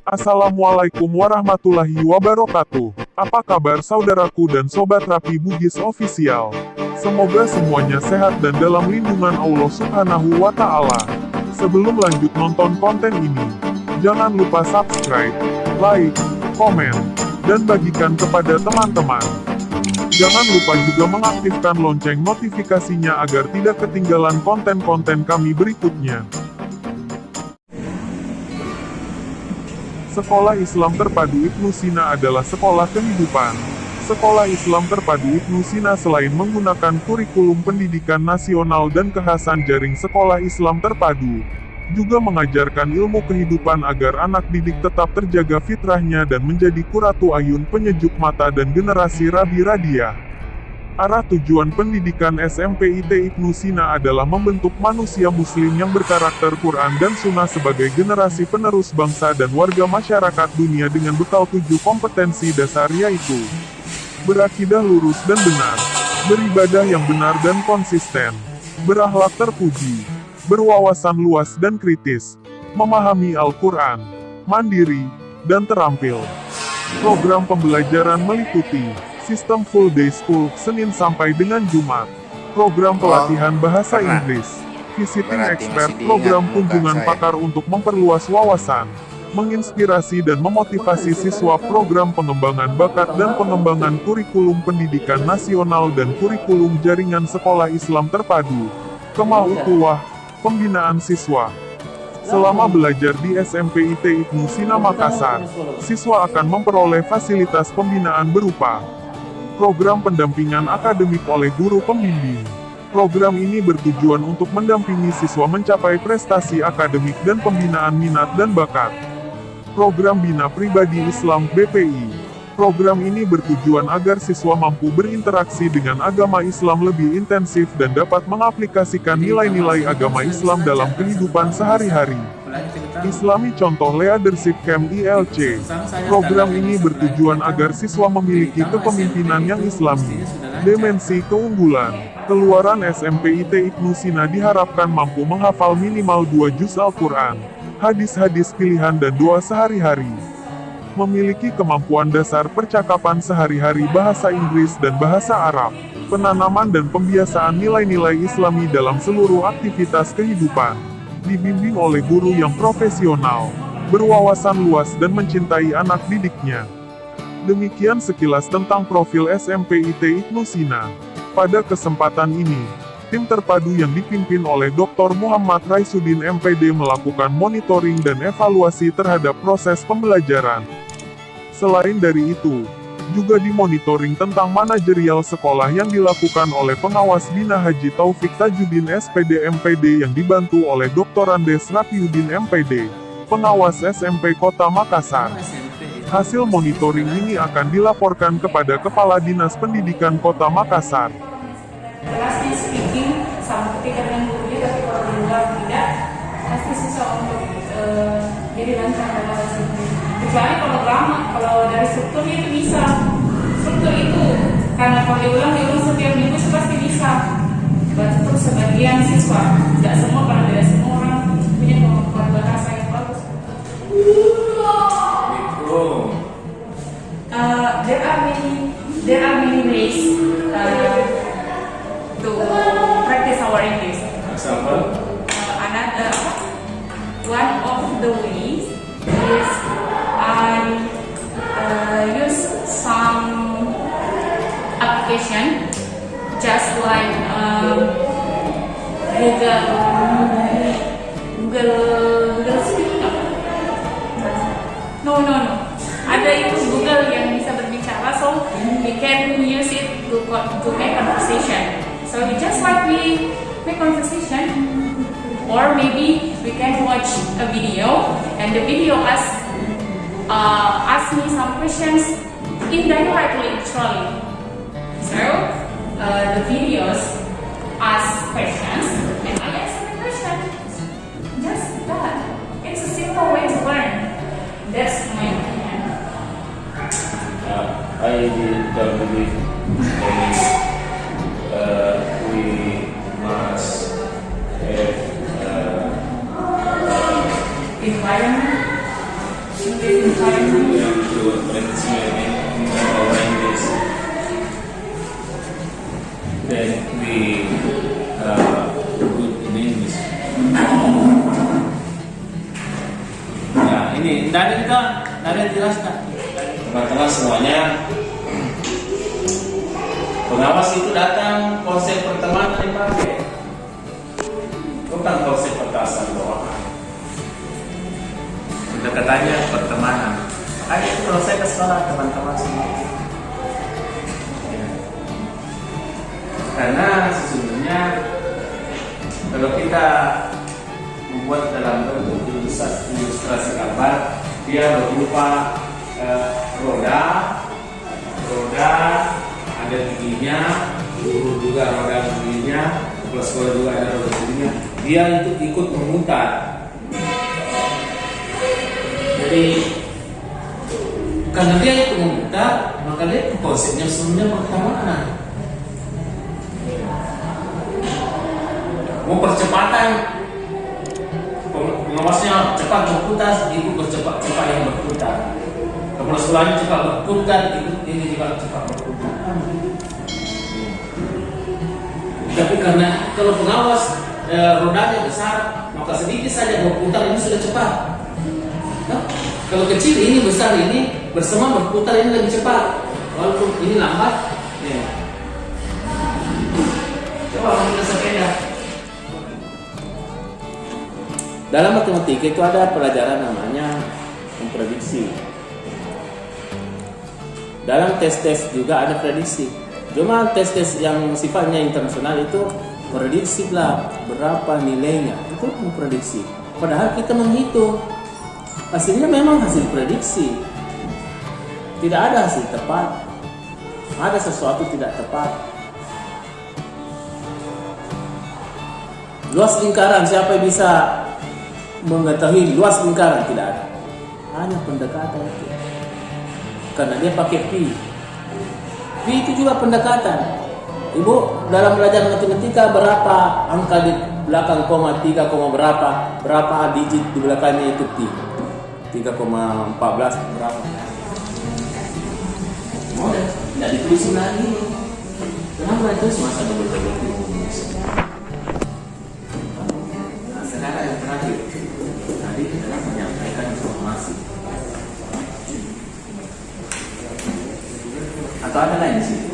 Assalamualaikum warahmatullahi wabarakatuh. Apa kabar saudaraku dan sobat Rapi Bugis Official? Semoga semuanya sehat dan dalam lindungan Allah Subhanahu wa Ta'ala. Sebelum lanjut nonton konten ini, jangan lupa subscribe, like, komen, dan bagikan kepada teman-teman. Jangan lupa juga mengaktifkan lonceng notifikasinya agar tidak ketinggalan konten-konten kami berikutnya. Sekolah Islam Terpadu Ibnu Sina adalah sekolah kehidupan. Sekolah Islam Terpadu Ibnu Sina selain menggunakan kurikulum pendidikan nasional dan kekhasan jaring sekolah Islam terpadu, juga mengajarkan ilmu kehidupan agar anak didik tetap terjaga fitrahnya dan menjadi qurratu ayun, penyejuk mata dan generasi Rabi Radiah. Arah tujuan pendidikan SMPIT Ibnu Sina adalah membentuk manusia muslim yang berkarakter Quran dan Sunnah sebagai generasi penerus bangsa dan warga masyarakat dunia dengan bekal 7 kompetensi dasar, yaitu berakidah lurus dan benar, beribadah yang benar dan konsisten, berakhlak terpuji, berwawasan luas dan kritis, memahami Al-Quran, mandiri, dan terampil. Program pembelajaran meliputi sistem full day school, Senin sampai dengan Jumat. Program pelatihan bahasa Inggris. Visiting expert, program kunjungan pakar untuk memperluas wawasan, menginspirasi dan memotivasi siswa, program pengembangan bakat dan pengembangan kurikulum pendidikan nasional dan kurikulum jaringan sekolah Islam terpadu, Kemah Ukhuwah, pembinaan siswa. Selama belajar di SMPIT Ibnu Sina Makassar, siswa akan memperoleh fasilitas pembinaan berupa program pendampingan akademik oleh guru pembimbing. Program ini bertujuan untuk mendampingi siswa mencapai prestasi akademik dan pembinaan minat dan bakat. Program Bina Pribadi Islam (BPI). Program ini bertujuan agar siswa mampu berinteraksi dengan agama Islam lebih intensif dan dapat mengaplikasikan nilai-nilai agama Islam dalam kehidupan sehari-hari. Islami Contoh Leadership Camp ILC. Program ini bertujuan agar siswa memiliki kepemimpinan yang islami. Dimensi keunggulan. Keluaran SMPIT Ibnu Sina diharapkan mampu menghafal minimal 2 juz Al-Quran, hadis-hadis pilihan dan doa sehari-hari. Memiliki kemampuan dasar percakapan sehari-hari bahasa Inggris dan bahasa Arab. Penanaman dan pembiasaan nilai-nilai Islami dalam seluruh aktivitas kehidupan. Dibimbing oleh guru yang profesional, berwawasan luas dan mencintai anak didiknya. Demikian sekilas tentang profil SMPIT Ibnu Sina. Pada kesempatan ini, tim terpadu yang dipimpin oleh Dr. Muhammad Raisuddin MPD melakukan monitoring dan evaluasi terhadap proses pembelajaran. Selain dari itu, juga dimonitoring tentang manajerial sekolah yang dilakukan oleh pengawas Bina Haji Taufik Tajuddin SPD MPD yang dibantu oleh Dr. Andes Rapiuddin MPD, pengawas SMP Kota Makassar. Hasil monitoring ini akan dilaporkan kepada Kepala Dinas Pendidikan Kota Makassar. Kelasnya speaking sama ketika dengan gurunya, tapi kalau di luar tidak, pasti susah untuk jadi lancar dalam bahasa Inggris. Kecuali kalau grammar, kalau dari strukturnya itu bisa. Struktur itu, karena kalau diulang setiap minggu itu pasti bisa. Untuk sebagian siswa, tidak semua, karena tidak semua orang punya kemampuan bahasa yang bagus. There are many ways to practice our English. Example? One of the ways is I use some application, just like Google Speak. No. Ada itu Google yang bisa berbicara, so we can use it to make conversation. So just like we make conversation, or maybe we can watch a video, and the video ask me some questions indirectly actually. So the videos ask questions, and I answer the question. Just that. It's a simple way to learn. That's my opinion. I don't believe we must have Environment. to prediksi in our English. Then we good in English. Nah, ini dari jelaskan. Teman-teman semuanya, pengawas itu datang konsep pertemanan dipakai, bukan konsep petasan doang. Pendekatannya pertemanan. Makanya itu kalau saya ke sekolah teman-teman semua. Ya. Karena sesungguhnya kalau kita membuat dalam bentuk ilustrasi gambar, dia berupa roda ada giginya, guru juga roda giginya, kepala sekolah juga ada roda giginya. Dia itu ikut memutar. Jadi karena dia ikut memutar, maka dia konsepnya sebenarnya pertemanan. Mau percepatan, pengawasnya cepat berputar, ikut bercepat-cepat yang berputar. Kepala sekolahnya cepat berputar, ikut ini juga cepat berputar. Tapi karena kalau pengawas rodanya besar, maka sedikit saja berputar ini sudah cepat. Nah, kalau kecil ini besar ini bersama berputar ini lebih cepat. Walaupun ini lambat. Ya. Coba kita sepeda. Dalam matematika itu ada pelajaran namanya memprediksi. Dalam tes-tes juga ada prediksi. Cuma tes-tes yang sifatnya internasional itu prediksi lah berapa nilainya, itu memprediksi. Padahal kita menghitung. Hasilnya memang hasil prediksi. Tidak ada hasil tepat. Ada sesuatu tidak tepat. Luas lingkaran, siapa yang bisa mengetahui luas lingkaran? Tidak ada. Hanya pendekatan itu. Karena dia pakai pi. Pi itu juga pendekatan. Ibu dalam belajar matematika berapa angka di belakang koma 3, berapa digit di belakangnya itu pi. 3,14 berapa? Udah, tidak ditulis lagi. Kenapa itu masa double-double rumus? Nah, sekarang yang terakhir, tadi kita menyampaikan informasi. Atau ada lain sih?